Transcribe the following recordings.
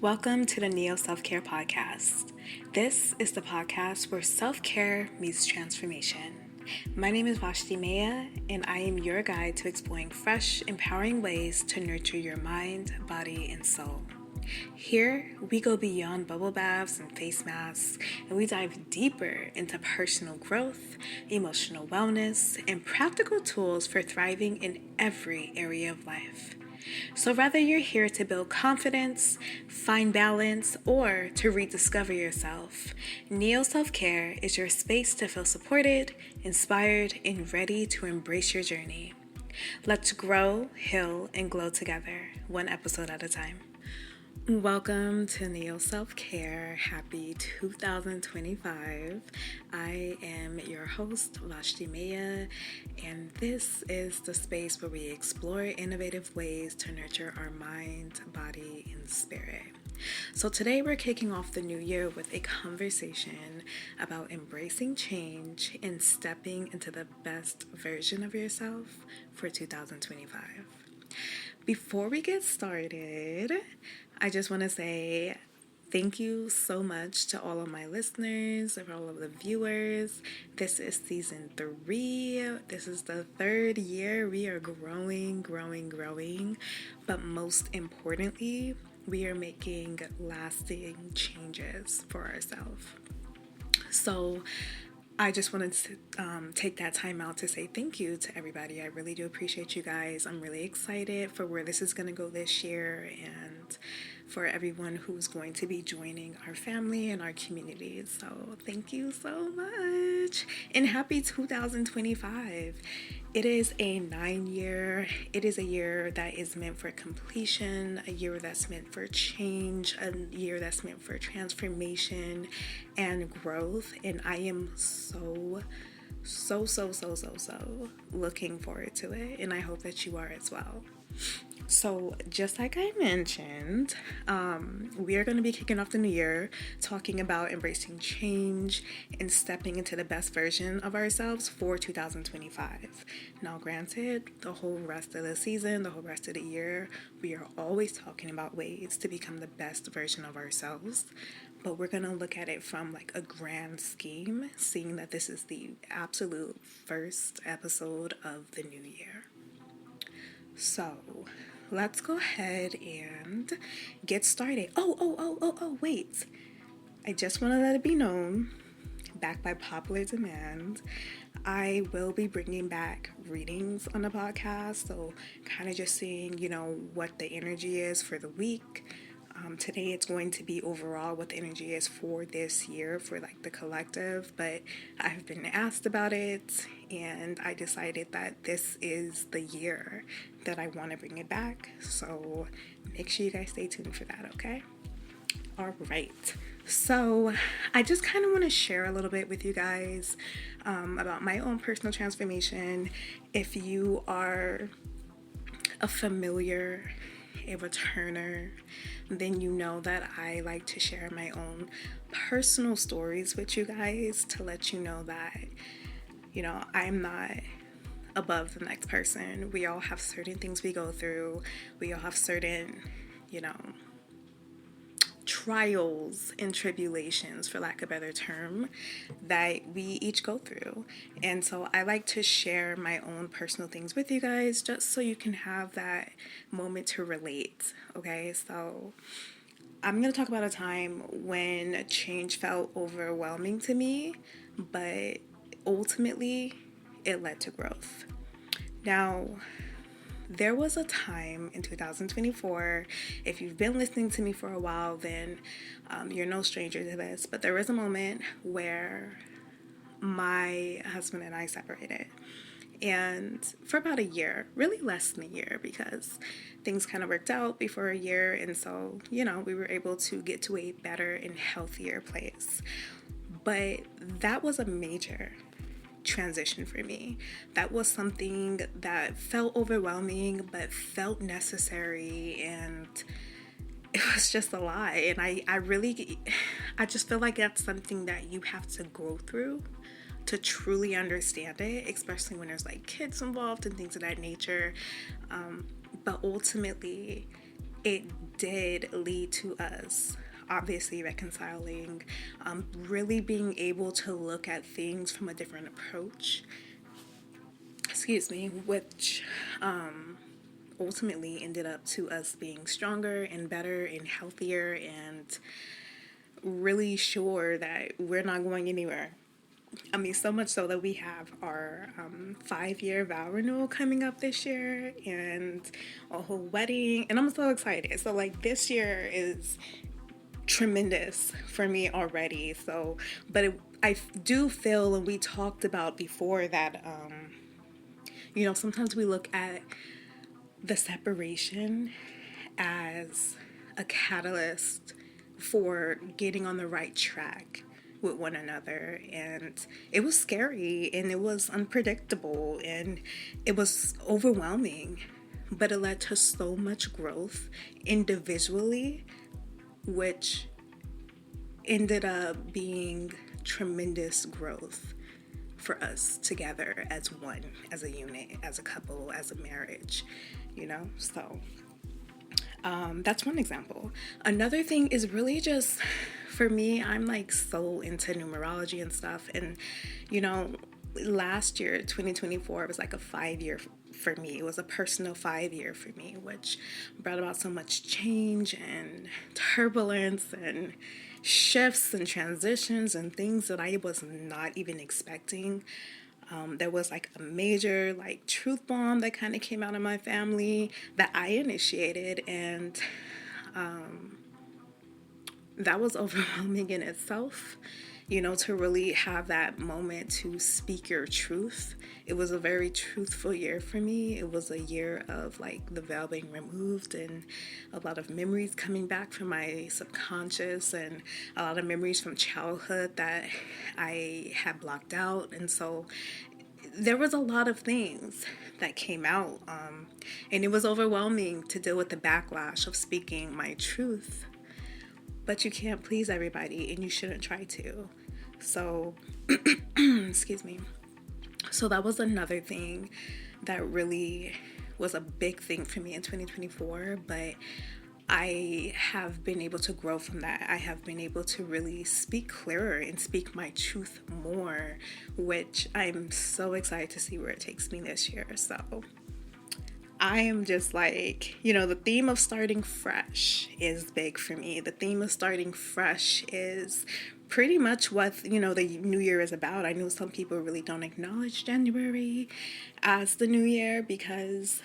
Welcome to the Neo Self-Care Podcast. This is the podcast where self-care meets transformation. My name is Vashti Maya, and I am your guide to exploring fresh, empowering ways to nurture your mind, body, and soul. Here, we go beyond bubble baths and face masks, and we dive deeper into personal growth, emotional wellness, and practical tools for thriving in every area of life. So whether you're here to build confidence, find balance, or to rediscover yourself, Neo Self-Care is your space to feel supported, inspired, and ready to embrace your journey. Let's grow, heal, and glow together, one episode at a time. Welcome to Neo Self-Care. Happy 2025. I am your host, Vashti Maya, and this is the space where we explore innovative ways to nurture our mind, body, and spirit. So today we're kicking off the new year with a conversation about embracing change and stepping into the best version of yourself for 2025. Before we get started, I just want to say thank you so much to all of my listeners, and all of the viewers. This is season 3. This is the 3rd year. We are growing. But most importantly, we are making lasting changes for ourselves. So I just wanted to take that time out to say thank you to everybody. I really do appreciate you guys. I'm really excited for where this is going to go this year and for everyone who's going to be joining our family and our community. So thank you so much. And happy 2025. It is a 9-year. It is a year that is meant for completion, a year that's meant for change, a year that's meant for transformation and growth. And I am so looking forward to it. And I hope that you are as well. So just like I mentioned, we are going to be kicking off the new year talking about embracing change and stepping into the best version of ourselves for 2025. Now, granted, the whole rest of the season, the whole rest of the year, we are always talking about ways to become the best version of ourselves. But we're going to look at it from like a grand scheme, seeing that this is the absolute first episode of the new year. So let's go ahead and get started. Wait. I just want to let it be known, back by popular demand, I will be bringing back readings on the podcast. So kind of just seeing, what the energy is for the week. Today it's going to be overall what the energy is for this year for like the collective, but I've been asked about it and I decided that this is the year that I want to bring it back. So make sure you guys stay tuned for that, okay? All right. So I just kind of want to share a little bit with you guys about my own personal transformation. If you are a familiar, a returner, then you know that I like to share my own personal stories with you guys to let you know that, I'm not above the next person. We all have certain things we go through. We all have certain, trials and tribulations, for lack of a better term, that we each go through. And so I like to share my own personal things with you guys just so you can have that moment to relate. Okay, so I'm going to talk about a time when change felt overwhelming to me, but ultimately it led to growth. Now, there was a time in 2024, if you've been listening to me for a while, then you're no stranger to this, but there was a moment where my husband and I separated. And for about a year, really less than a year, because things kind of worked out before a year. And so, we were able to get to a better and healthier place. But that was a major transition for me. That was something that felt overwhelming but felt necessary, and it was just a lot. And I just feel like that's something that you have to go through to truly understand it, especially when there's like kids involved and things of that nature. But ultimately it did lead to us obviously reconciling, really being able to look at things from a different approach, which ultimately ended up to us being stronger and better and healthier and really sure that we're not going anywhere. I mean, so much so that we have our 5-year vow renewal coming up this year and a whole wedding, and I'm so excited. So, like, this year is tremendous for me already. So, but I do feel, and we talked about before, that, sometimes we look at the separation as a catalyst for getting on the right track with one another, and it was scary and it was unpredictable and it was overwhelming, but it led to so much growth individually, which ended up being tremendous growth for us together as one, as a unit, as a couple, as a marriage, so that's one example. Another thing is really just, for me, I'm like so into numerology and stuff. And, last year, 2024, was like a 5-year for me. It was a personal 5-year for me, which brought about so much change and turbulence and shifts and transitions and things that I was not even expecting. There was like a major truth bomb that kind of came out of my family that I initiated, and that was overwhelming in itself, to really have that moment to speak your truth. It was a very truthful year for me. It was a year of the veil being removed and a lot of memories coming back from my subconscious and a lot of memories from childhood that I had blocked out. And so there was a lot of things that came out, and it was overwhelming to deal with the backlash of speaking my truth. But you can't please everybody, and you shouldn't try to. So, excuse me. So that was another thing that really was a big thing for me in 2024, but I have been able to grow from that. I have been able to really speak clearer and speak my truth more, which I'm so excited to see where it takes me this year. So I am just the theme of starting fresh is big for me. The theme of starting fresh is pretty much what, the new year is about. I know some people really don't acknowledge January as the new year because,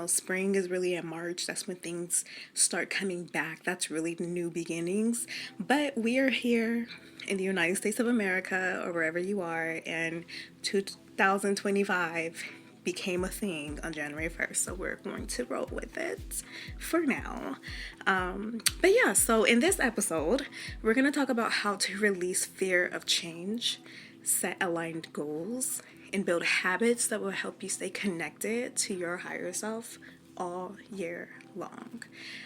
spring is really in March. That's when things start coming back. That's really the new beginnings. But we are here in the United States of America, or wherever you are, and 2025 became a thing on January 1st, so we're going to roll with it for now. But yeah, so in this episode, we're going to talk about how to release fear of change, set aligned goals, and build habits that will help you stay connected to your higher self all year long.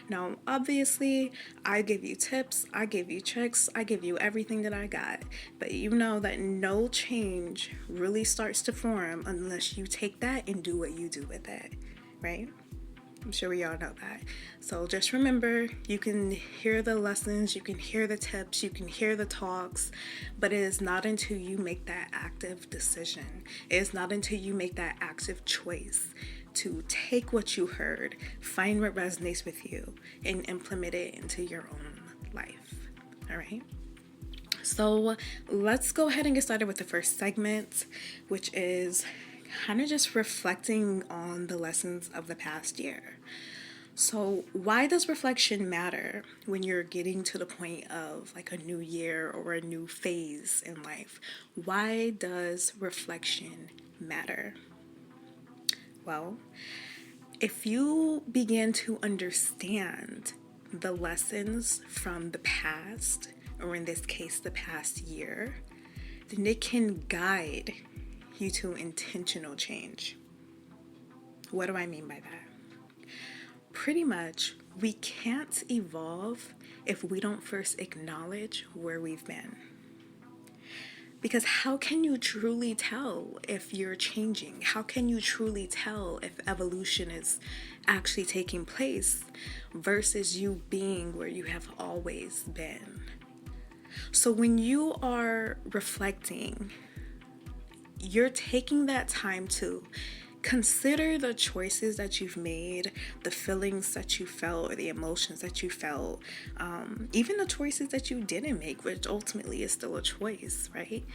Now, obviously, I give you tips, I give you tricks, I give you everything that I got, but you know that no change really starts to form unless you take that and do what you do with it, right? I'm sure we all know that. So just remember, you can hear the lessons, you can hear the tips, you can hear the talks, but it is not until you make that active decision. It is not until you make that active choice to take what you heard, find what resonates with you, and implement it into your own life. All right? So let's go ahead and get started with the first segment, which is kind of just reflecting on the lessons of the past year. So why does reflection matter when you're getting to the point of a new year or a new phase in life? Why does reflection matter? Well, if you begin to understand the lessons from the past, or in this case, the past year, then it can guide you to intentional change. What do I mean by that? Pretty much, we can't evolve if we don't first acknowledge where we've been. Because how can you truly tell if you're changing? How can you truly tell if evolution is actually taking place versus you being where you have always been. So when you are reflecting, you're taking that time to consider the choices that you've made, the feelings that you felt, or the emotions that you felt, even the choices that you didn't make, which ultimately is still a choice, right?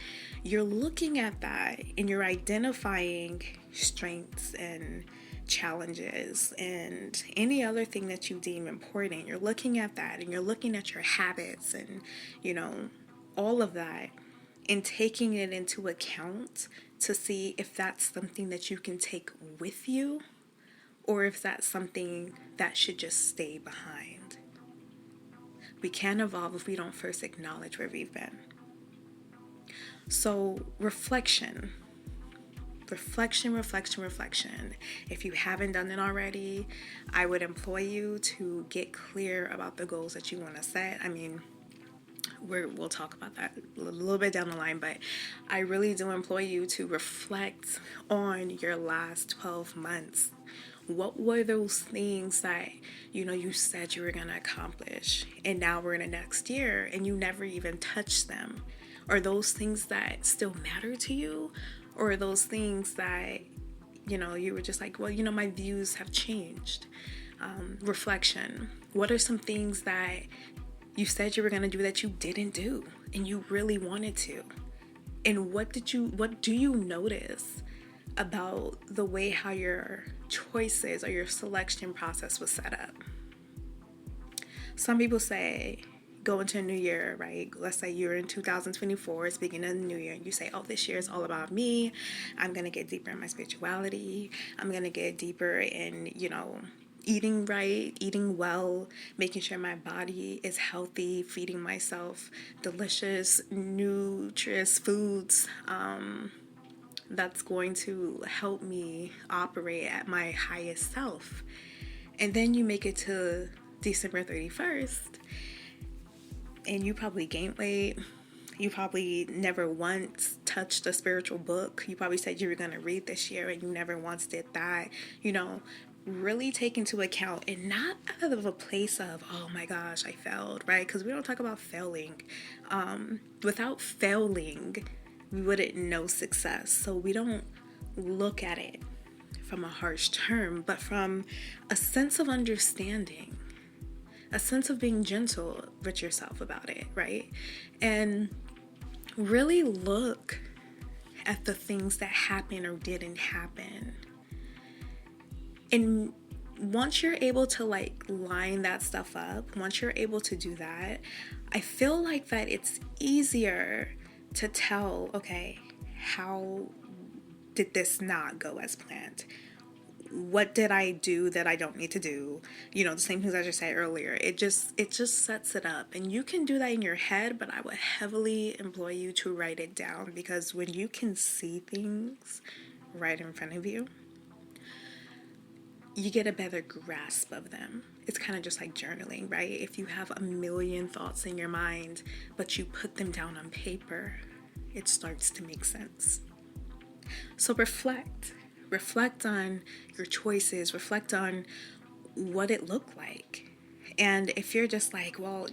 You're looking at that and you're identifying strengths and challenges and any other thing that you deem important. You're looking at that and you're looking at your habits and, all of that, and taking it into account to see if that's something that you can take with you or if that's something that should just stay behind. We can't evolve if we don't first acknowledge where we've been. So reflection. If you haven't done it already, I would implore you to get clear about the goals that you want to set. We'll talk about that a little bit down the line, but I really do implore you to reflect on your last 12 months. What were those things that, you said you were going to accomplish, and now we're in the next year and you never even touched them? Are those things that still matter to you? Or are those things that, you were just like, well, my views have changed? Reflection. What are some things that you said you were going to do that you didn't do and you really wanted to? And what do you notice about the way how your choices or your selection process was set up? Some people say go into a new year, right? Let's say you're in 2024, it's beginning of the new year, and you say, oh, this year is all about me. I'm going to get deeper in my spirituality. I'm going to get deeper in, eating right, eating well, making sure my body is healthy, feeding myself delicious, nutritious foods that's going to help me operate at my highest self. And then you make it to December 31st, and you probably gained weight. You probably never once touched a spiritual book. You probably said you were going to read this year and you never once did that. Really take into account, and not out of a place of, oh my gosh, I failed, right? Because we don't talk about failing. Without failing, we wouldn't know success. So we don't look at it from a harsh term, but from a sense of understanding, a sense of being gentle with yourself about it, right? And really look at the things that happened or didn't happen. And once you're able to line that stuff up, once you're able to do that, I feel like that it's easier to tell, okay, how did this not go as planned? What did I do that I don't need to do? The same things I just said earlier. It just sets it up. And you can do that in your head, but I would heavily implore you to write it down, because when you can see things right in front of you, you get a better grasp of them. It's kind of just like journaling, right? If you have a million thoughts in your mind, but you put them down on paper, it starts to make sense. So reflect on your choices, reflect on what it looked like. And if you're just like, well,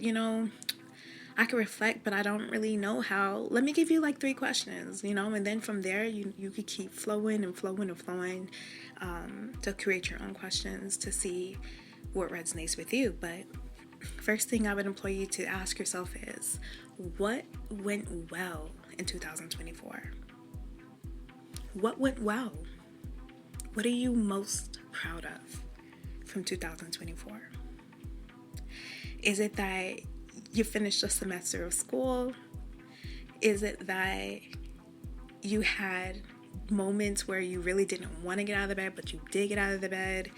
I can reflect, but I don't really know how, let me give you 3 questions, and then from there you could keep flowing to create your own questions to see what resonates with you. But first thing I would implore you to ask yourself is, what went well in 2024? What went well? What are you most proud of from 2024? Is it that you finished a semester of school? Is it that you had moments where you really didn't want to get out of the bed, but you did get out of the bed?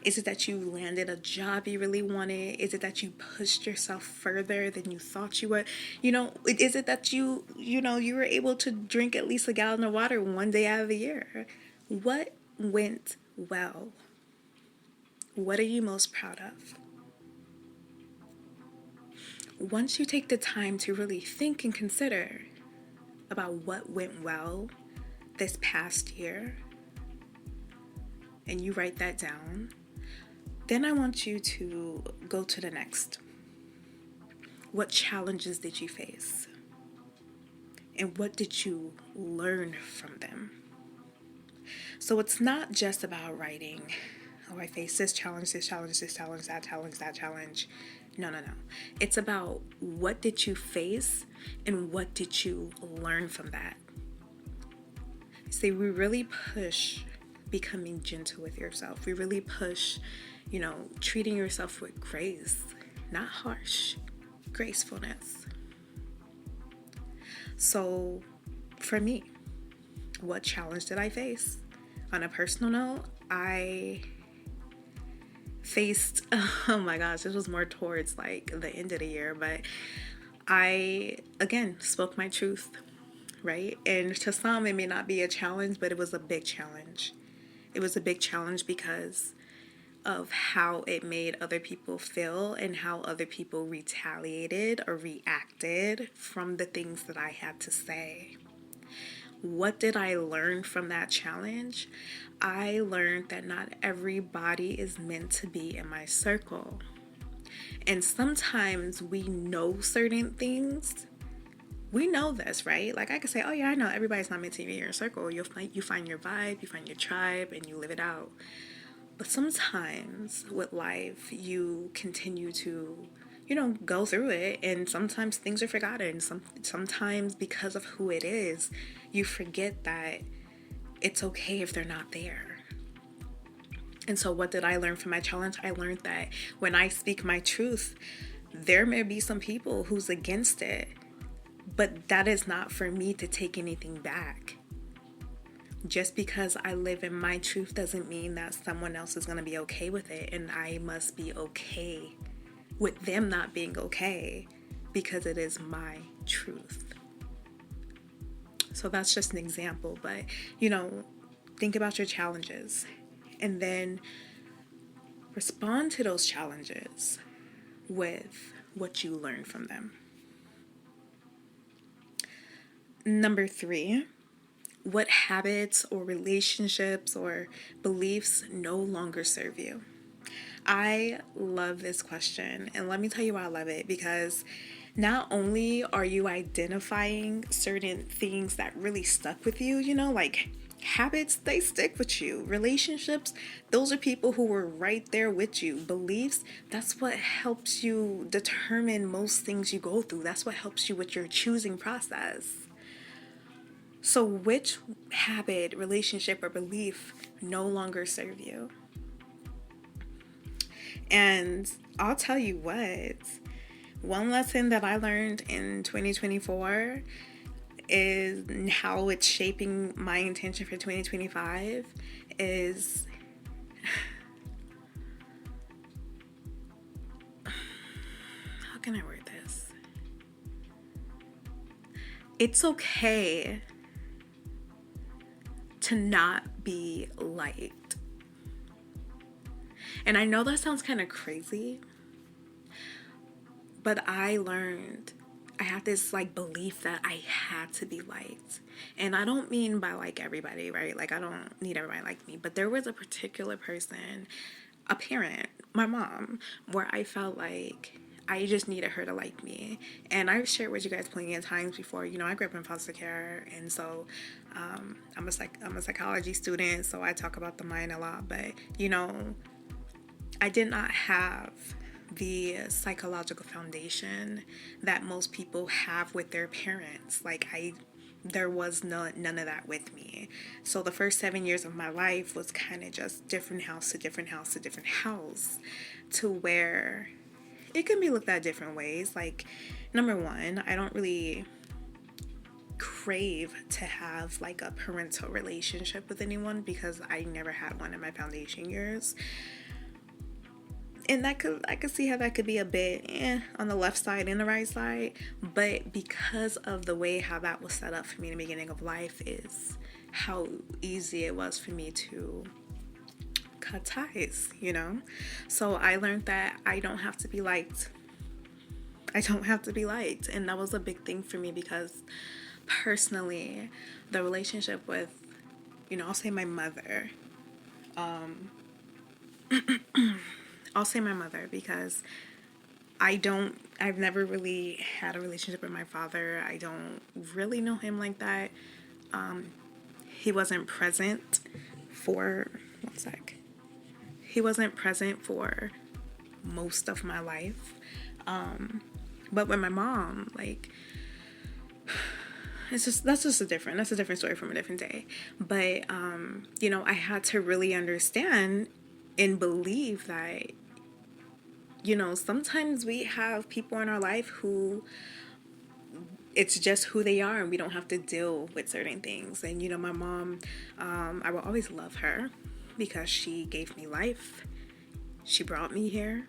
Is it that you landed a job you really wanted? Is it that you pushed yourself further than you thought you would? Is it that you were able to drink at least a gallon of water one day out of the year? What went well? What are you most proud of? Once you take the time to really think and consider about what went well this past year, and you write that down, Then I want you to go to the next. What challenges did you face? And what did you learn from them? So it's not just about writing, oh, I faced this challenge, this challenge, this challenge, that challenge, that challenge. No. It's about what did you face and what did you learn from that? See, we really push becoming gentle with yourself. We really push, treating yourself with grace, not harsh, gracefulness. So for me, what challenge did I face? On a personal note, I faced, oh my gosh, this was more towards like the end of the year, but I, again, spoke my truth, right? And to some, it may not be a challenge, but it was a big challenge. It was a big challenge because of how it made other people feel and how other people retaliated or reacted from the things that I had to say. What did I learn from that challenge? I learned that not everybody is meant to be in my circle. And sometimes we know certain things. We know this, right? Like I could say, oh yeah, I know everybody's not meant to be in your circle. You find your vibe, you find your tribe, and you live it out. But sometimes with life, you continue to, go through it, and sometimes things are forgotten. Sometimes because of who it is, you forget that it's okay if they're not there. And so what did I learn from my challenge? I learned that when I speak my truth, there may be some people who's against it, but that is not for me to take anything back. Just because I live in my truth doesn't mean that someone else is going to be okay with it, and I must be okay with them not being okay because it is my truth. So that's just an example, but think about your challenges and then respond to those challenges with what you learned from them. Number 3, what habits or relationships or beliefs no longer serve you? I love this question, and let me tell you why I love it, because not only are you identifying certain things that really stuck with you, like habits, they stick with you. Relationships, those are people who were right there with you. Beliefs, that's what helps you determine most things you go through. That's what helps you with your choosing process. So which habit, relationship, or belief no longer serve you? And I'll tell you what, one lesson that I learned in 2024 is how it's shaping my intention for 2025 is how can I word this? It's okay to not be liked. And I know that sounds kind of crazy, but I learned I had this belief that I had to be liked. And I don't mean by everybody, right? I don't need everybody like me, but there was a particular person, a parent, my mom, where I felt like I just needed her to like me. And I've shared with you guys plenty of times before, I grew up in foster care, and so I'm a psychology student, so I talk about the mind a lot, but I did not have the psychological foundation that most people have with their parents. There was none of that with me. So the first 7 years of my life was kind of just different house to different house to different house, to where it can be looked at different ways. Number one, I don't really crave to have a parental relationship with anyone because I never had one in my foundation years. And I could see how that could be a bit on the left side and the right side, but because of the way how that was set up for me in the beginning of life is how easy it was for me to cut ties, So I learned that I don't have to be liked. I don't have to be liked, and that was a big thing for me because personally, the relationship with, I'll say my mother, I'll say my mother, because I've never really had a relationship with my father. I don't really know him like that. He wasn't present for, one sec. He wasn't present for most of my life. But with my mom, like, that's a different story from a different day. But, I had to really understand and believe that, sometimes we have people in our life who it's just who they are, and we don't have to deal with certain things. And, my mom, I will always love her because she gave me life. She brought me here.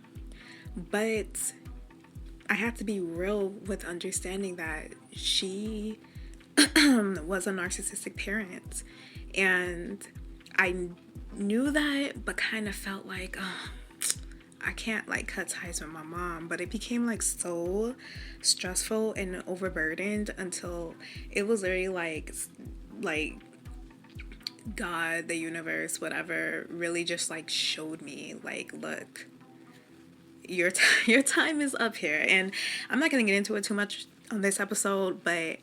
But I have to be real with understanding that she was a narcissistic parent. And I knew that, but kind of felt like, oh, I can't like cut ties with my mom. But it became like so stressful and overburdened until it was very like God, the universe, whatever, really just like showed me like, look, your time is up here. And I'm not going to get into it too much on this episode, but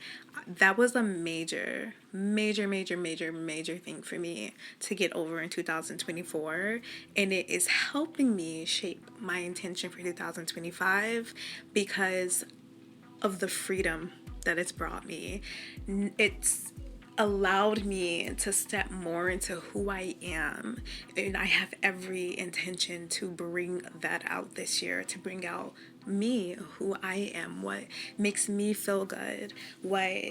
that was a major thing for me to get over in 2024. And it is helping me shape my intention for 2025 because of the freedom that it's brought me. It's allowed me to step more into who I am, and I have every intention to bring that out this year, to bring out me, who I am, what makes me feel good, what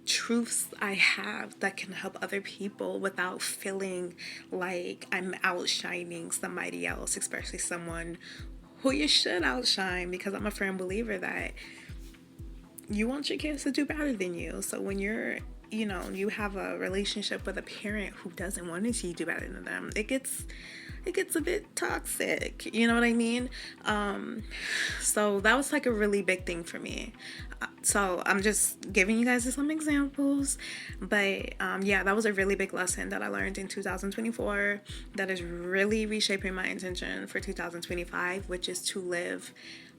truths I have that can help other people without feeling like I'm outshining somebody else, especially someone who you should outshine, because I'm a firm believer that you want your kids to do better than you. So when you have a relationship with a parent who doesn't want to see you do better than them, it gets a bit toxic. You know what I mean? So that was like a really big thing for me. So I'm just giving you guys some examples. But that was a really big lesson that I learned in 2024 that is really reshaping my intention for 2025, which is to live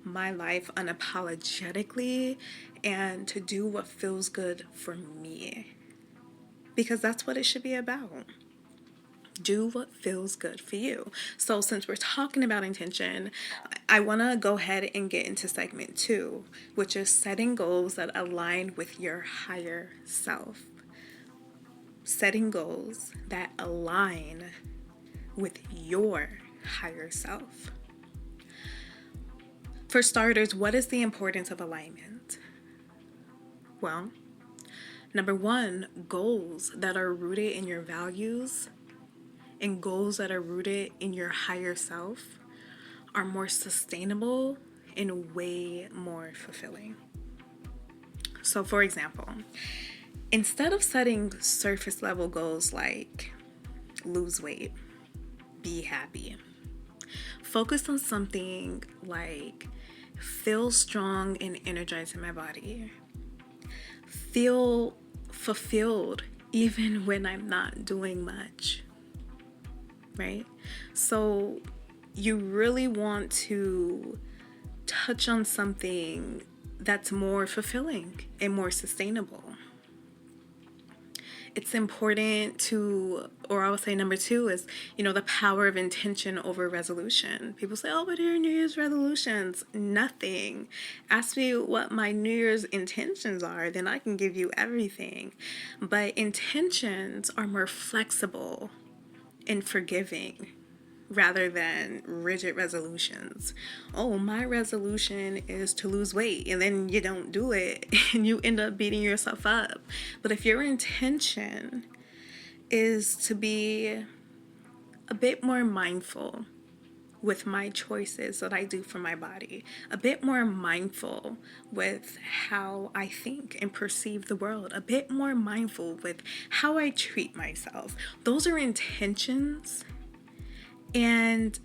my life unapologetically and to do what feels good for me. Because that's what it should be about. Do what feels good for you. So since we're talking about intention, I want to go ahead and get into segment 2, which is setting goals that align with your higher self. Setting goals that align with your higher self. For starters, what is the importance of alignment? Well, number 1, goals that are rooted in your values and goals that are rooted in your higher self are more sustainable and way more fulfilling. So, for example, instead of setting surface level goals like lose weight, be happy, focus on something like feel strong and energized in my body, feel fulfilled even when I'm not doing much, right? So you really want to touch on something that's more fulfilling and more sustainable. It's important to, or I would say number 2 is, the power of intention over resolution. People say, oh, what are your New Year's resolutions? Nothing. Ask me what my New Year's intentions are, then I can give you everything. But intentions are more flexible and forgiving rather than rigid resolutions. Oh, my resolution is to lose weight, and then you don't do it and you end up beating yourself up. But if your intention is to be a bit more mindful with my choices that I do for my body, a bit more mindful with how I think and perceive the world, a bit more mindful with how I treat myself, those are intentions. And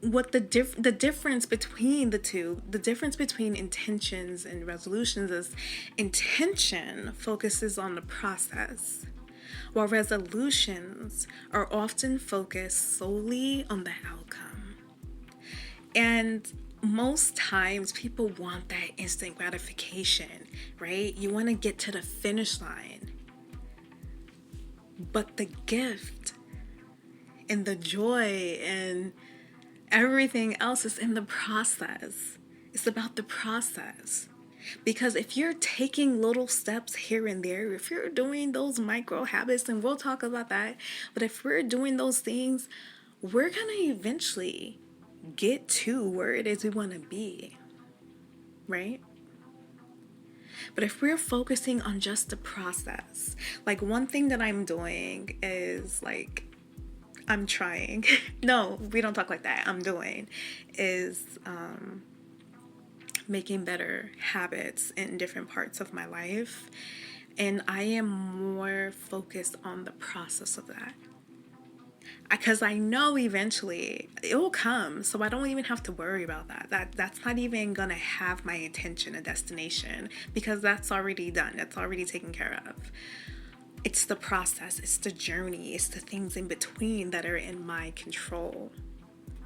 what the difference between the two, the difference between intentions and resolutions is intention focuses on the process, while resolutions are often focused solely on the outcome. And most times people want that instant gratification, right? You want to get to the finish line. But the gift and the joy and everything else is in the process. It's about the process. Because if you're taking little steps here and there, if you're doing those micro habits, and we'll talk about that, but if we're doing those things, we're going to eventually get to where it is we want to be, right? But if we're focusing on just the process, like one thing that I'm doing is like, I'm trying, no, we don't talk like that, I'm doing, is making better habits in different parts of my life. And I am more focused on the process of that. Because I know eventually it will come, so I don't even have to worry about that. That's not even gonna have my intention, a destination, because that's already done. That's already taken care of. It's the process, it's the journey, it's the things in between that are in my control,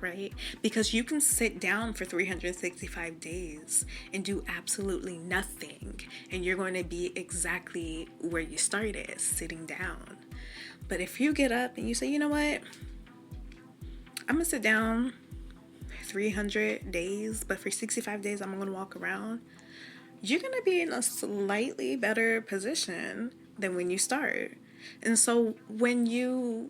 right? Because you can sit down for 365 days and do absolutely nothing, and you're going to be exactly where you started, sitting down. But if you get up and you say, you know what, I'm gonna sit down 300 days, but for 65 days I'm gonna walk around, you're gonna be in a slightly better position than when you start. And so when you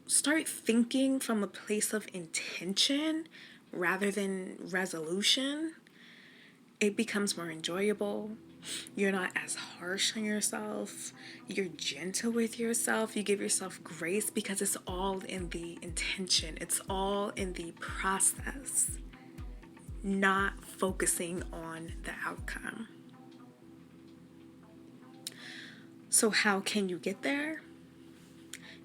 start thinking from a place of intention rather than resolution, it becomes more enjoyable. You're not as harsh on yourself. You're gentle with yourself. You give yourself grace because it's all in the intention. It's all in the process, not focusing on the outcome. So how can you get there?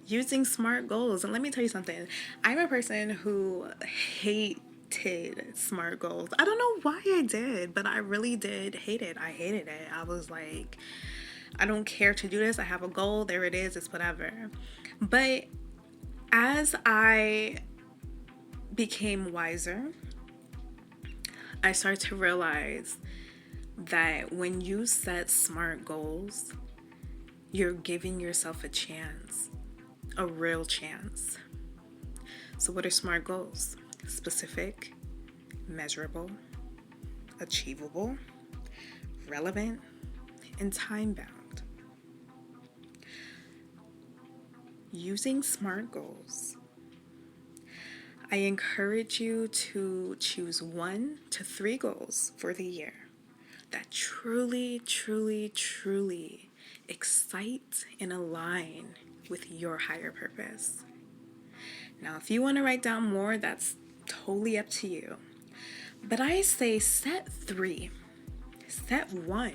Using SMART goals. And let me tell you something. I'm a person who hates SMART goals. I don't know why I did, but I really did hate it. I hated it. I was like, I don't care to do this. I have a goal. There it is. It's whatever. But as I became wiser, I started to realize that when you set SMART goals, you're giving yourself a chance, a real chance. So what are SMART goals? Specific, measurable, achievable, relevant, and time-bound. Using SMART goals, I encourage you to choose 1 to 3 goals for the year that truly, truly, truly excite and align with your higher purpose. Now, if you want to write down more, that's totally up to you. But I say set 3, set 1.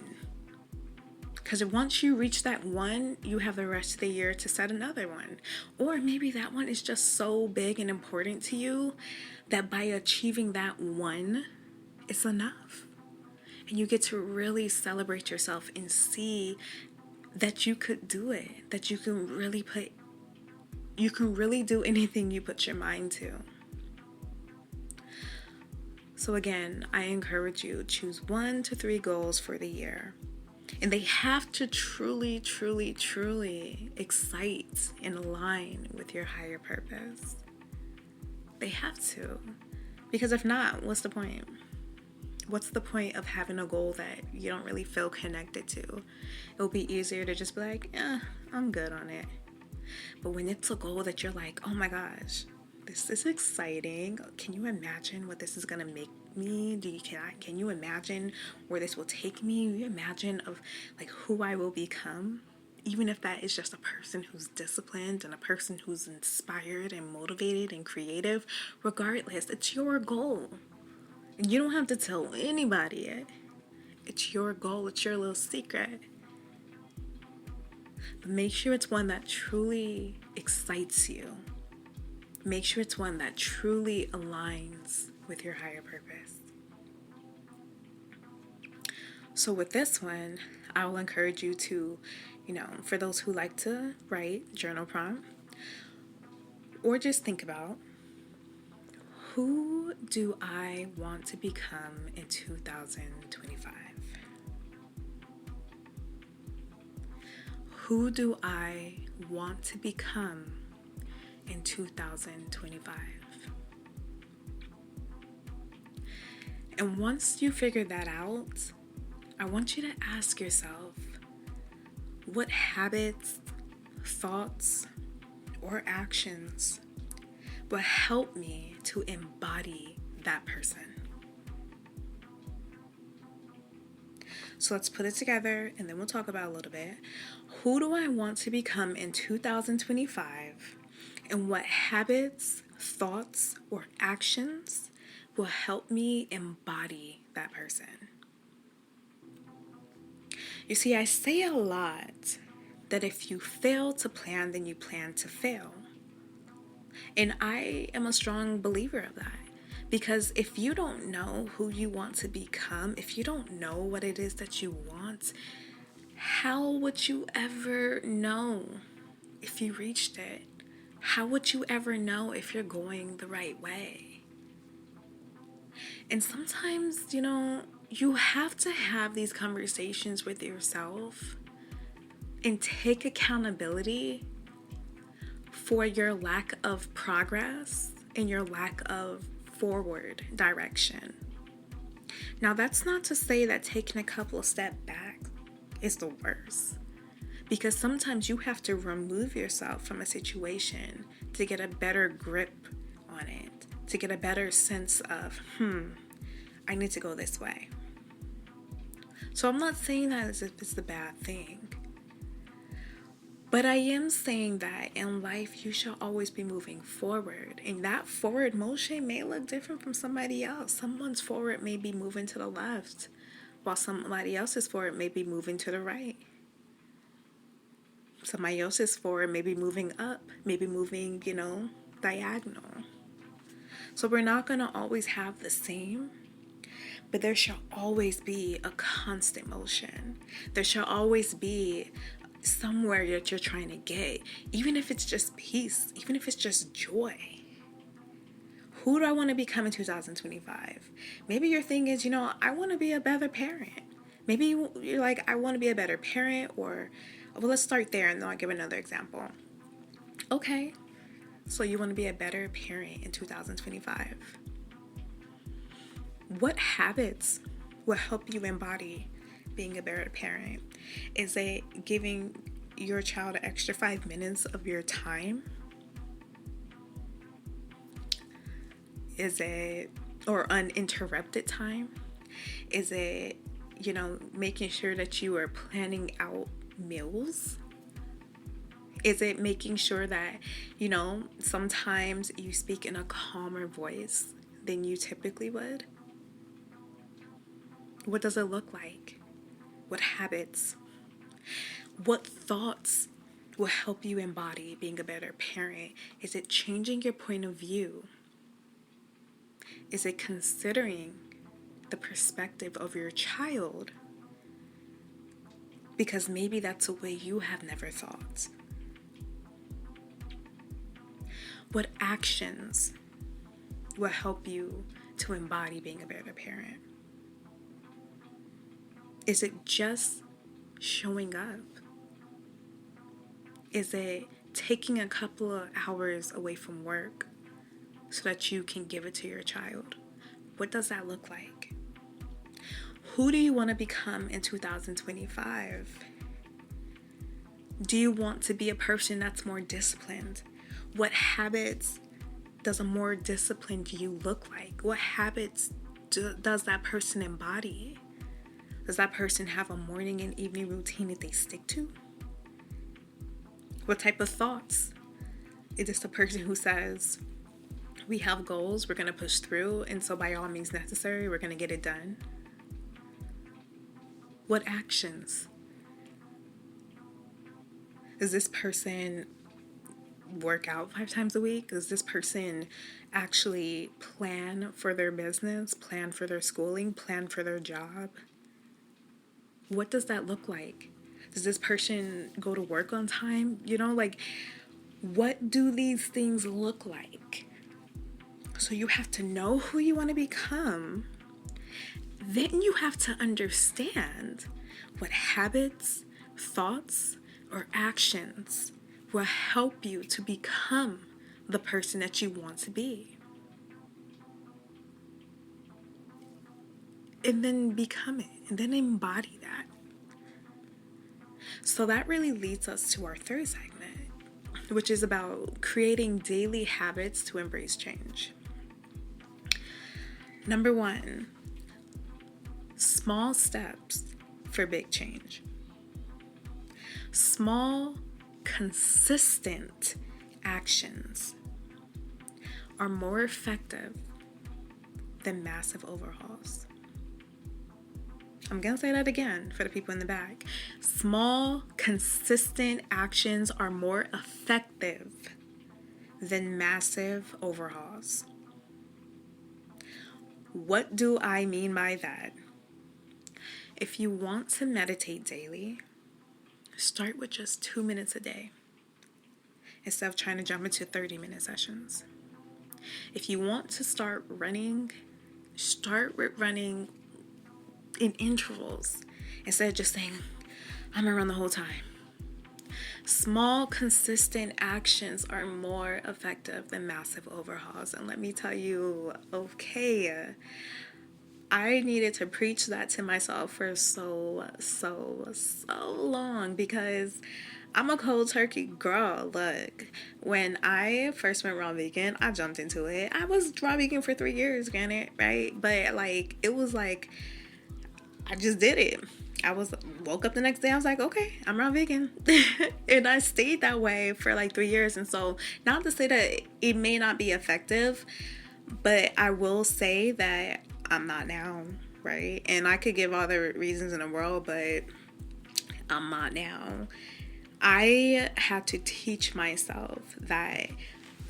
Because once you reach that 1, you have the rest of the year to set another one. Or maybe that one is just so big and important to you that by achieving that 1, it's enough. And you get to really celebrate yourself and see that you could do it, that you can really do anything you put your mind to. So again, I encourage you to choose 1 to 3 goals for the year. And they have to truly, truly, truly excite and align with your higher purpose. They have to. Because if not, what's the point? What's the point of having a goal that you don't really feel connected to? It'll be easier to just be like, I'm good on it. But when it's a goal that you're like, oh my gosh, this is exciting. Can you imagine what this is going to make me? Can you imagine where this will take me? Can you imagine of like who I will become? Even if that is just a person who's disciplined and a person who's inspired and motivated and creative, regardless, it's your goal. And you don't have to tell anybody it. It's your goal. It's your little secret. But make sure it's one that truly excites you. Make sure it's one that truly aligns with your higher purpose. So with this one, I will encourage you to, for those who like to write, journal prompt, or just think about Who do I want to become in 2025? Who do I want to become in 2025? And once you figure that out, I want you to ask yourself, what habits, thoughts, or actions will help me to embody that person? So let's put it together and then we'll talk about it a little bit. Who do I want to become in 2025? And what habits, thoughts, or actions will help me embody that person? You see, I say a lot that if you fail to plan, then you plan to fail. And I am a strong believer of that. Because if you don't know who you want to become, if you don't know what it is that you want, how would you ever know if you reached it? How would you ever know if you're going the right way? And sometimes, you have to have these conversations with yourself and take accountability for your lack of progress and your lack of forward direction. Now, that's not to say that taking a couple of steps back is the worst, because sometimes you have to remove yourself from a situation to get a better grip on it, to get a better sense of, I need to go this way. So I'm not saying that as if it's a bad thing. But I am saying that in life, you shall always be moving forward. And that forward motion may look different from somebody else. Someone's forward may be moving to the left, while somebody else's forward may be moving to the right. Somebody else's forward may be moving up, maybe moving, diagonal. So we're not going to always have the same, but there shall always be a constant motion. There shall always be somewhere that you're trying to get, even if it's just peace, even if it's just joy. Who do I want to become in 2025? Maybe your thing is, I want to be a better parent. Maybe you're like, I want to be a better parent, or, well, let's start there and then I'll give another example. Okay, so you want to be a better parent in 2025. What habits will help you embody being a better parent? Is it giving your child an extra 5 minutes of your time? Is it, or uninterrupted time? Is it, making sure that you are planning out meals? Is it making sure that, sometimes you speak in a calmer voice than you typically would? What does it look like? What habits? What thoughts will help you embody being a better parent? Is it changing your point of view? Is it considering the perspective of your child? Because maybe that's a way you have never thought. What actions will help you to embody being a better parent? Is it just showing up? Is it taking a couple of hours away from work so that you can give it to your child? What does that look like? Who do you want to become in 2025? Do you want to be a person that's more disciplined? What habits does a more disciplined you look like? What habits does that person embody? Does that person have a morning and evening routine that they stick to? What type of thoughts? Is this the person who says, we have goals, we're going to push through, and so by all means necessary, we're going to get it done? What actions? Does this person work out 5 times a week? Does this person actually plan for their business, plan for their schooling, plan for their job? What does that look like? Does this person go to work on time? What do these things look like? So you have to know who you want to become. Then you have to understand what habits, thoughts, or actions will help you to become the person that you want to be. And then become it, and then embody that. So that really leads us to our third segment, which is about creating daily habits to embrace change. Number 1, small steps for big change. Small, consistent actions are more effective than massive overhauls. I'm going to say that again for the people in the back. Small, consistent actions are more effective than massive overhauls. What do I mean by that? If you want to meditate daily, start with just 2 minutes a day instead of trying to jump into 30-minute sessions. If you want to start running, start with running in intervals instead of just saying, I'm gonna run the whole time. Small, consistent actions are more effective than massive overhauls. And let me tell you, okay, I needed to preach that to myself for so long because I'm a cold turkey girl. Look, when I first went raw vegan, I jumped into it. I was raw vegan for 3 years, granted, right? But it was like, I just did it. Woke up the next day, I was like, okay, I'm raw vegan. And I stayed that way for 3 years. And so, not to say that it may not be effective, but I will say that I'm not now, right? And I could give all the reasons in the world, but I'm not now. I had to teach myself that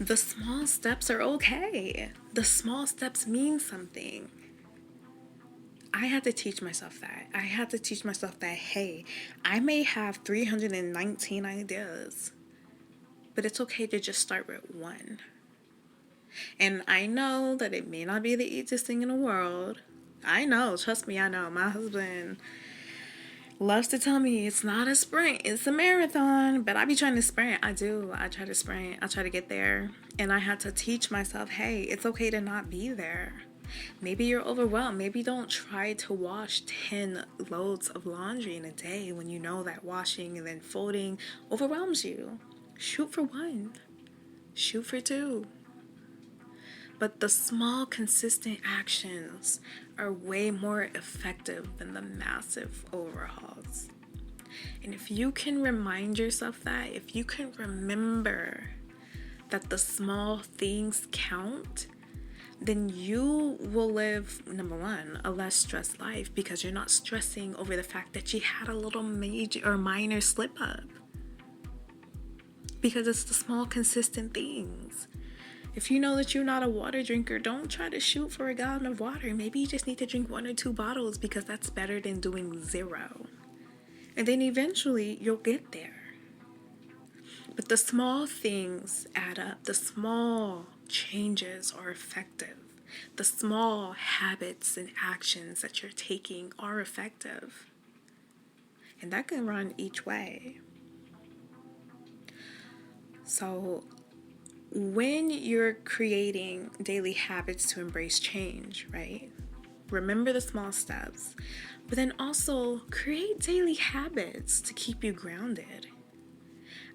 the small steps are okay. The small steps mean something. I had to teach myself that. I had to teach myself that, hey, I may have 319 ideas, but it's okay to just start with one. And I know that it may not be the easiest thing in the world. I know, trust me, I know. My husband loves to tell me it's not a sprint, it's a marathon. But I be trying to sprint. I do. I try to sprint. I try to get there. And I had to teach myself, hey, it's okay to not be there. Maybe you're overwhelmed. Maybe don't try to wash 10 loads of laundry in a day when you know that washing and then folding overwhelms you. Shoot for 1. Shoot for 2. But the small, consistent actions are way more effective than the massive overhauls. And if you can remind yourself that, if you can remember that the small things count, then you will live, number 1, a less stressed life because you're not stressing over the fact that you had a little major or minor slip up. Because it's the small, consistent things. If you know that you're not a water drinker, don't try to shoot for a gallon of water. Maybe you just need to drink 1 or 2 bottles because that's better than doing 0. And then eventually you'll get there. But the small things add up. The small changes are effective. The small habits and actions that you're taking are effective. And that can run each way. So when you're creating daily habits to embrace change, right? Remember the small steps, but then also create daily habits to keep you grounded.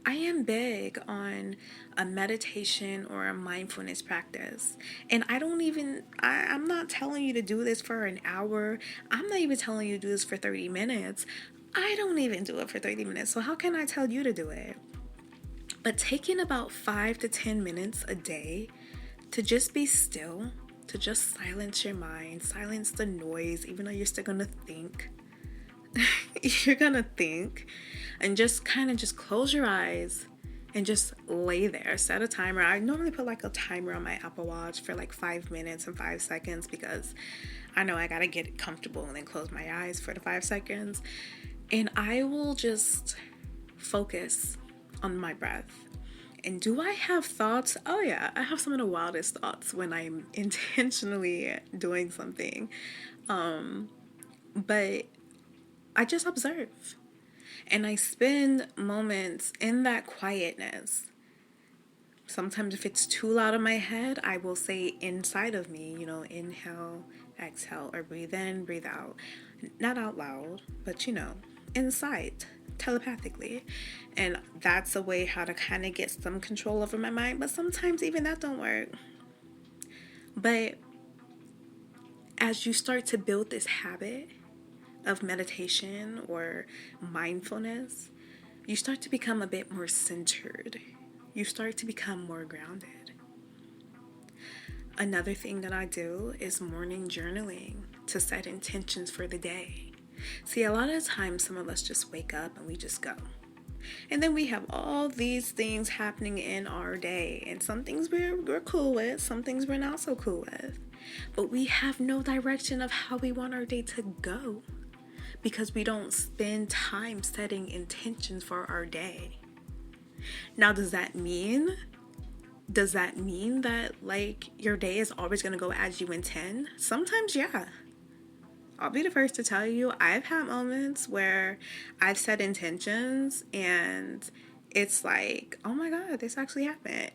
I am big on a meditation or a mindfulness practice. And I'm not telling you to do this for an hour. I'm not even telling you to do this for 30 minutes. I don't even do it for 30 minutes. So how can I tell you to do it? But taking about 5 to 10 minutes a day to just be still, to just silence your mind, silence the noise, even though you're still going to think. You're going to think. And just close your eyes and just lay there. Set a timer. I normally put a timer on my Apple Watch for 5 minutes and 5 seconds because I know I got to get comfortable and then close my eyes for the 5 seconds. And I will just focus on my breath And do I have thoughts? Oh, yeah, I have some of the wildest thoughts when I'm intentionally doing something. But I just observe and I spend moments in that quietness. Sometimes, if it's too loud in my head, I will say inside of me, inhale, exhale, or breathe in, breathe out. Not out loud, but inside, telepathically. And that's a way how to kind of get some control over my mind. But sometimes even that don't work. But as you start to build this habit of meditation or mindfulness, you start to become a bit more centered. You start to become more grounded. Another thing that I do is morning journaling to set intentions for the day. See, a lot of times some of us just wake up and we just go. And then we have all these things happening in our day. And some things we're cool with, some things we're not so cool with. But we have no direction of how we want our day to go because we don't spend time setting intentions for our day. Now, does that mean that like your day is always going to go as you intend? Sometimes, yeah. I'll be the first to tell you, I've had moments where I've set intentions and it's like, oh my God, this actually happened.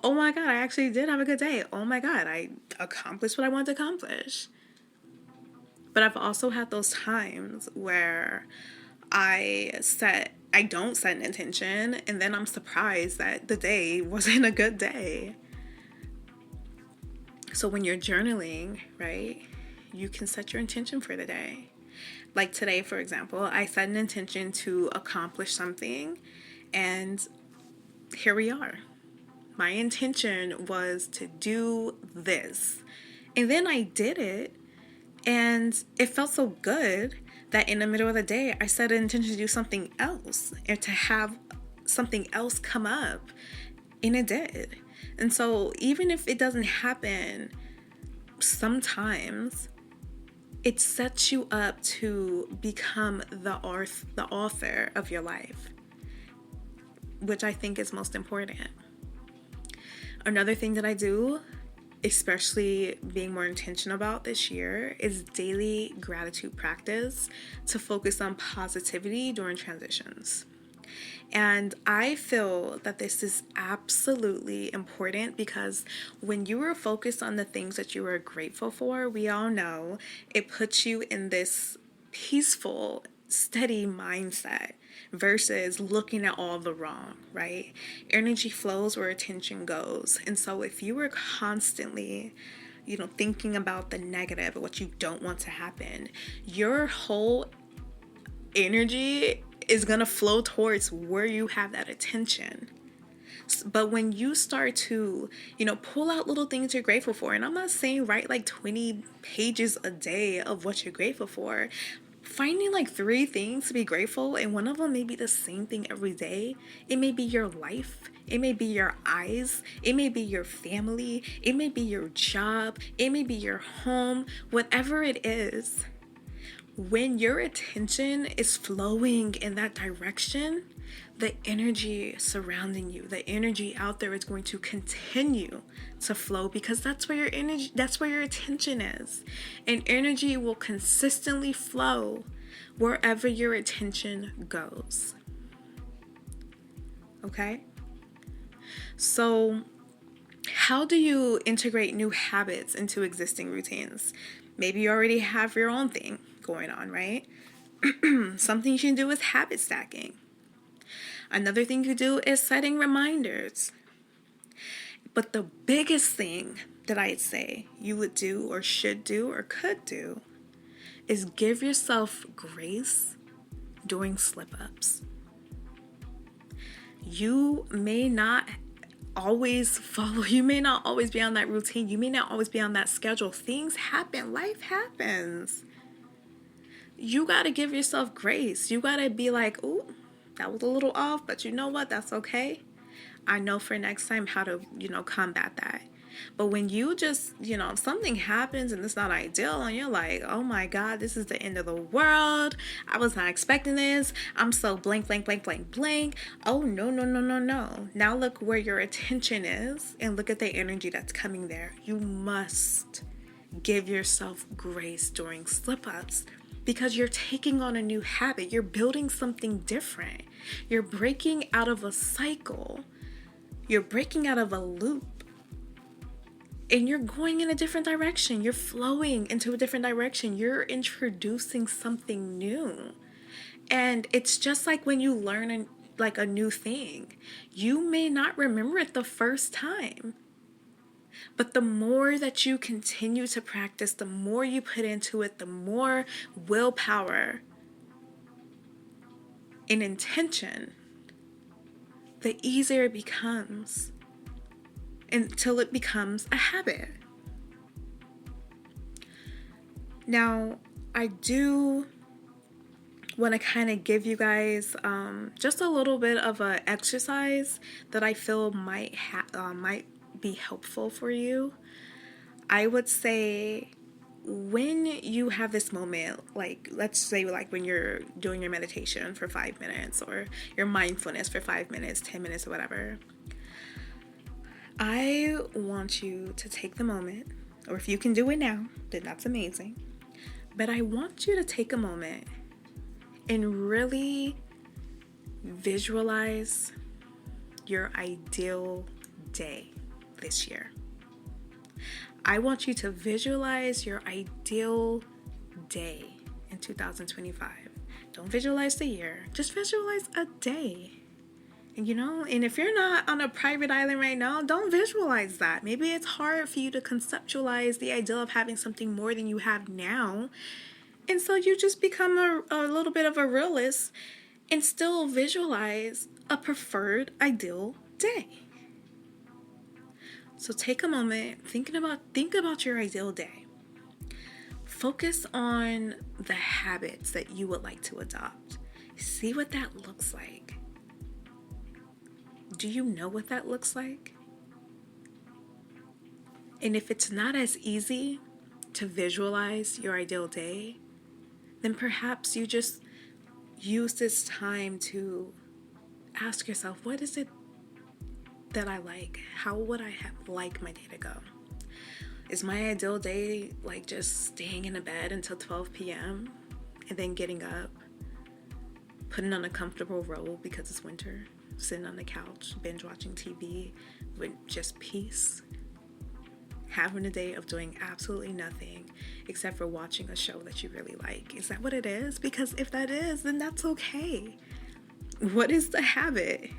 Oh my God, I actually did have a good day. Oh my God, I accomplished what I wanted to accomplish. But I've also had those times where I don't set an intention and then I'm surprised that the day wasn't a good day. So when you're journaling, right, you can set your intention for the day. Like today, for example, I set an intention to accomplish something and here we are. My intention was to do this. And then I did it and it felt so good that in the middle of the day, I set an intention to do something else and to have something else come up. And it did. And so even if it doesn't happen, sometimes it sets you up to become the author of your life, which I think is most important. Another thing that I do, especially being more intentional about this year, is daily gratitude practice to focus on positivity during transitions. And I feel that this is absolutely important because when you are focused on the things that you are grateful for, we all know it puts you in this peaceful, steady mindset versus looking at all the wrong, right? Energy flows where attention goes. And so if you were constantly thinking about the negative, what you don't want to happen, your whole energy is going to flow towards where you have that attention. But when you start to, pull out little things you're grateful for, and I'm not saying write like 20 pages a day of what you're grateful for, finding like 3 things to be grateful, and one of them may be the same thing every day. It may be your life. It may be your eyes. It may be your family. It may be your job. It may be your home. Whatever it is, when your attention is flowing in that direction, the energy surrounding you, the energy out there is going to continue to flow because that's where your attention is. And energy will consistently flow wherever your attention goes. Okay? So, how do you integrate new habits into existing routines? Maybe you already have your own thing going on, right? Something you can do is habit stacking. Another thing you do is setting reminders. But the biggest thing that I'd say you would do or should do or could do is give yourself grace during slip-ups. You may not always follow, you may not always be on that routine, you may not always be on that schedule. Things happen, life happens. You got to give yourself grace. You got to be like, ooh, that was a little off, but you know what? That's okay. I know for next time how to, combat that. But when you just, if something happens and it's not ideal and you're like, oh my God, this is the end of the world. I was not expecting this. I'm so blank, blank, blank, blank, blank. Oh, no, no, no, no, no. Now look where your attention is and look at the energy that's coming there. You must give yourself grace during slip-ups because you're taking on a new habit. You're building something different. You're breaking out of a cycle. You're breaking out of a loop. And you're going in a different direction. You're flowing into a different direction. You're introducing something new. And it's just like when you learn a new thing. You may not remember it the first time. But the more that you continue to practice, the more you put into it, the more willpower and intention, the easier it becomes until it becomes a habit. Now, I do want to kind of give you guys just a little bit of an exercise that I feel might be helpful for you. I would say when you have this moment, like let's say like when you're doing your meditation for 5 minutes or your mindfulness for 5 minutes, 10 minutes or whatever, I want you to take the moment, or if you can do it now, then that's amazing. But I want you to take a moment and really visualize your ideal day this year. I want you to visualize your ideal day in 2025. Don't visualize the year, just visualize a day. And if you're not on a private island right now, don't visualize that. Maybe it's hard for you to conceptualize the idea of having something more than you have now. And so you just become a little bit of a realist and still visualize a preferred ideal day. So take a moment, think about your ideal day. Focus on the habits that you would like to adopt. See what that looks like. Do you know what that looks like? And if it's not as easy to visualize your ideal day, then perhaps you just use this time to ask yourself, what is it that I like? How would I like my day to go? Is my ideal day like just staying in a bed until 12 p.m. and then getting up, putting on a comfortable robe because it's winter, sitting on the couch, binge watching TV with just peace, having a day of doing absolutely nothing except for watching a show that you really like? Is that what it is? Because if that is, then that's okay. What is the habit?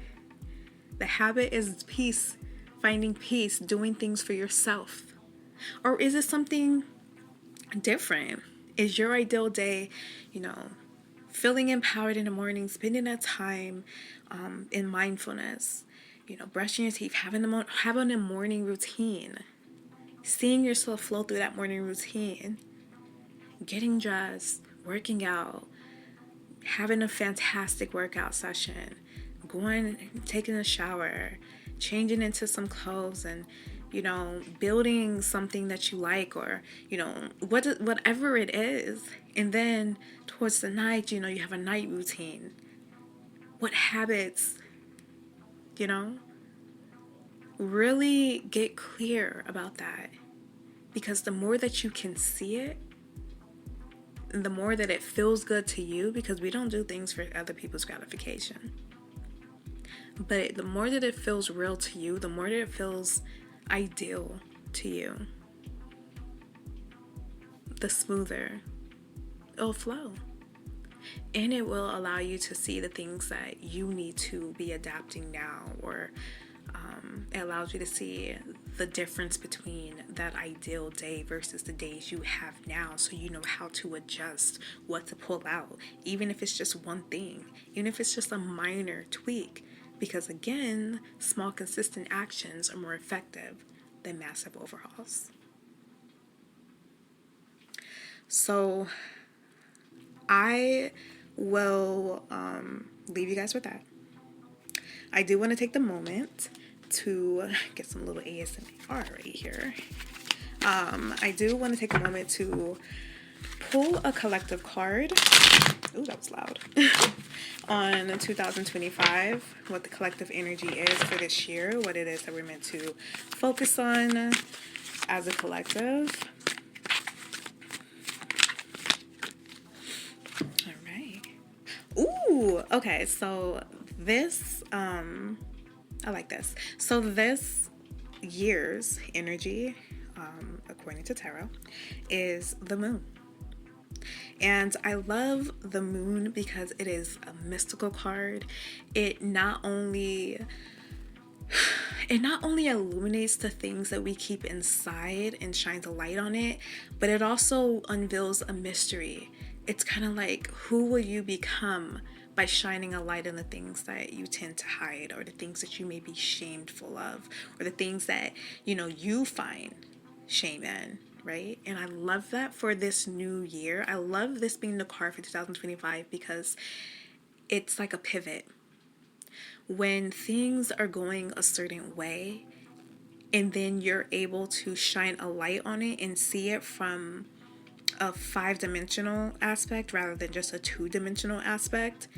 The habit is peace, finding peace, doing things for yourself. Or is it something different? Is your ideal day, feeling empowered in the morning, spending that time in mindfulness, brushing your teeth, having a morning routine, seeing yourself flow through that morning routine, getting dressed, working out, having a fantastic workout session, taking a shower, changing into some clothes and, building something that you like or, whatever it is. And then towards the night, you have a night routine. What habits, really get clear about that. Because the more that you can see it, the more that it feels good to you, because we don't do things for other people's gratification. But the more that it feels real to you, the more that it feels ideal to you, the smoother it'll flow. And it will allow you to see the things that you need to be adapting now, or it allows you to see the difference between that ideal day versus the days you have now, so you know how to adjust, what to pull out, even if it's just one thing, even if it's just a minor tweak. Because again, small, consistent actions are more effective than massive overhauls. So I will leave you guys with that. I do want to take the moment to get some little ASMR right here. I do want to take a moment to pull a collective card. Ooh, that was loud. On 2025, what the collective energy is for this year, what it is that we're meant to focus on as a collective. All right. Ooh, okay, so this, I like this. So this year's energy, according to tarot, is the moon. And I love the moon because it is a mystical card. It not only illuminates the things that we keep inside and shines a light on it, but it also unveils a mystery. It's kind of like, who will you become by shining a light on the things that you tend to hide, or the things that you may be shameful of, or the things that, you find shame in, right? And I love that for this new year. I love this being the card for 2025 because it's like a pivot. When things are going a certain way, and then you're able to shine a light on it and see it from a 5-dimensional aspect rather than just a 2-dimensional aspect,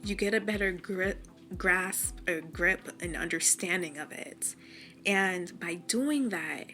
you get a better grip and understanding of it. And by doing that,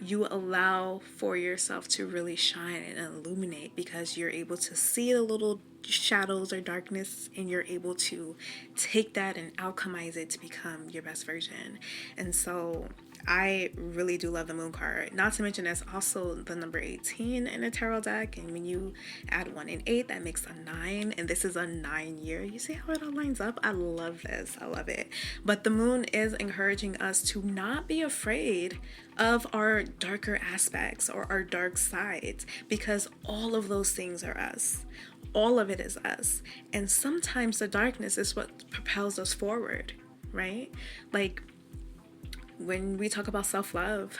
you allow for yourself to really shine and illuminate, because you're able to see the little shadows or darkness, and you're able to take that and alchemize it to become your best version. And so I really do love the moon card. Not to mention it's also the number 18 in a tarot deck, and when you add 1 and 8, that makes a 9, and this is a 9 year. You see how it all lines up? I love this. I love it. But the moon is encouraging us to not be afraid of our darker aspects or our dark sides, because all of those things are us. All of it is us. And sometimes the darkness is what propels us forward, right? Like, when we talk about self-love,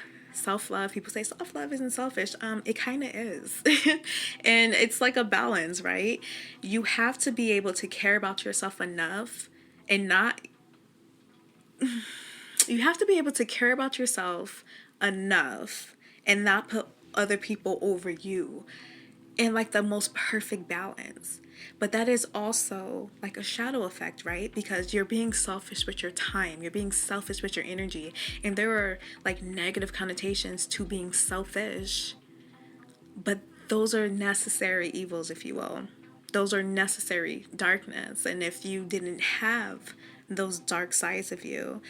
people say self-love isn't selfish. It kind of is. And it's like a balance, right? You have to be able to care about yourself enough and not... You have to be able to care about yourself enough and not put other people over you in like the most perfect balance. But that is also like a shadow effect, right? Because you're being selfish with your time, you're being selfish with your energy, and there are like negative connotations to being selfish, but those are necessary evils, if you will. Those are necessary darkness. And if you didn't have those dark sides of you,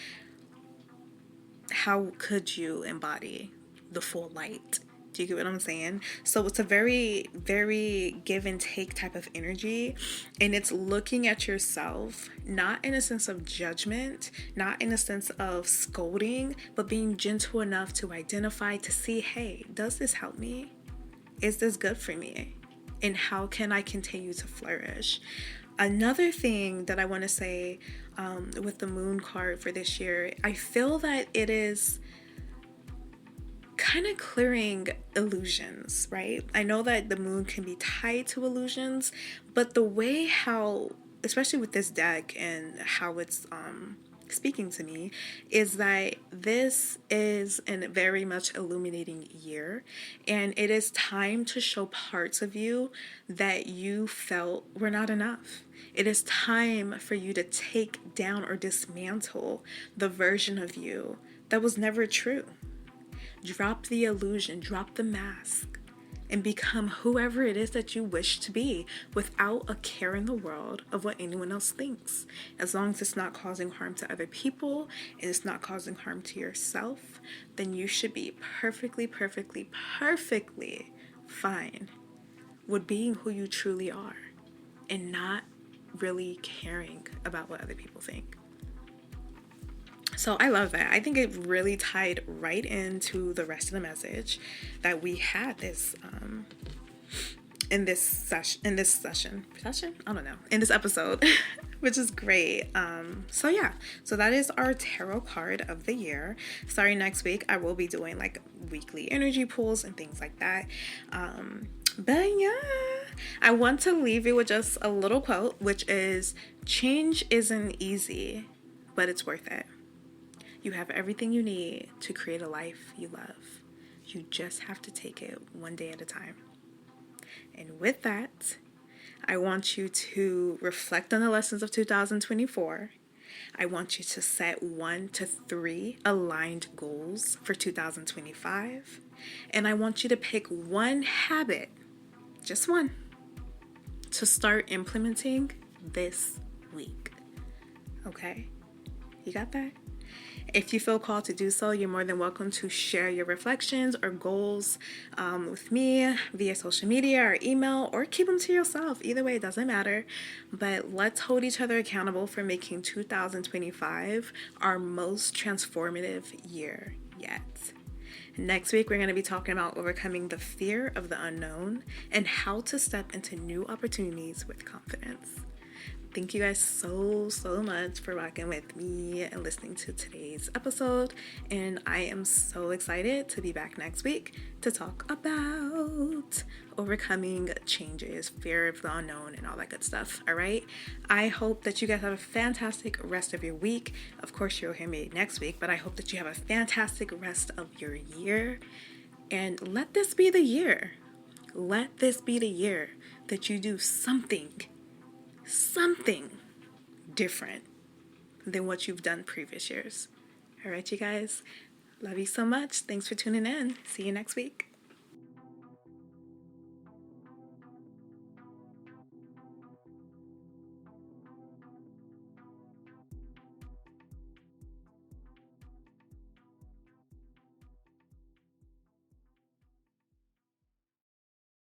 how could you embody the full light? Do you get what I'm saying? So it's a very, very give and take type of energy. And it's looking at yourself, not in a sense of judgment, not in a sense of scolding, but being gentle enough to identify, to see, hey, does this help me? Is this good for me? And how can I continue to flourish? Another thing that I want to say with the moon card for this year, I feel that it is kind of clearing illusions, right? I know that the moon can be tied to illusions, but the way how, especially with this deck and how it's speaking to me, is that this is a very much illuminating year, and it is time to show parts of you that you felt were not enough. It is time for you to take down or dismantle the version of you that was never true. Drop the illusion, drop the mask, and become whoever it is that you wish to be without a care in the world of what anyone else thinks. As long as it's not causing harm to other people and it's not causing harm to yourself, then you should be perfectly, perfectly, perfectly fine with being who you truly are and not really caring about what other people think. So I love that. I think it really tied right into the rest of the message that we had this in this episode, which is great. So that is our tarot card of the year. Starting next week, I will be doing like weekly energy pulls and things like that. But yeah, I want to leave you with just a little quote, which is, change isn't easy, but it's worth it. You have everything you need to create a life you love. You just have to take it one day at a time. And with that, I want you to reflect on the lessons of 2024. I want you to set 1 to 3 aligned goals for 2025. And I want you to pick one habit, just one, to start implementing this week. Okay? You got that? If you feel called to do so, you're more than welcome to share your reflections or goals with me via social media or email, or keep them to yourself. Either way, it doesn't matter. But let's hold each other accountable for making 2025 our most transformative year yet. Next week, we're going to be talking about overcoming the fear of the unknown and how to step into new opportunities with confidence. Thank you guys so much for rocking with me and listening to today's episode. And I am so excited to be back next week to talk about overcoming changes, fear of the unknown, and all that good stuff. All right. I hope that you guys have a fantastic rest of your week. Of course, you'll hear me next week, but I hope that you have a fantastic rest of your year. And let this be the year. Let this be the year that you do something different than what you've done previous years. All right, you guys. Love you so much. Thanks for tuning in. See you next week.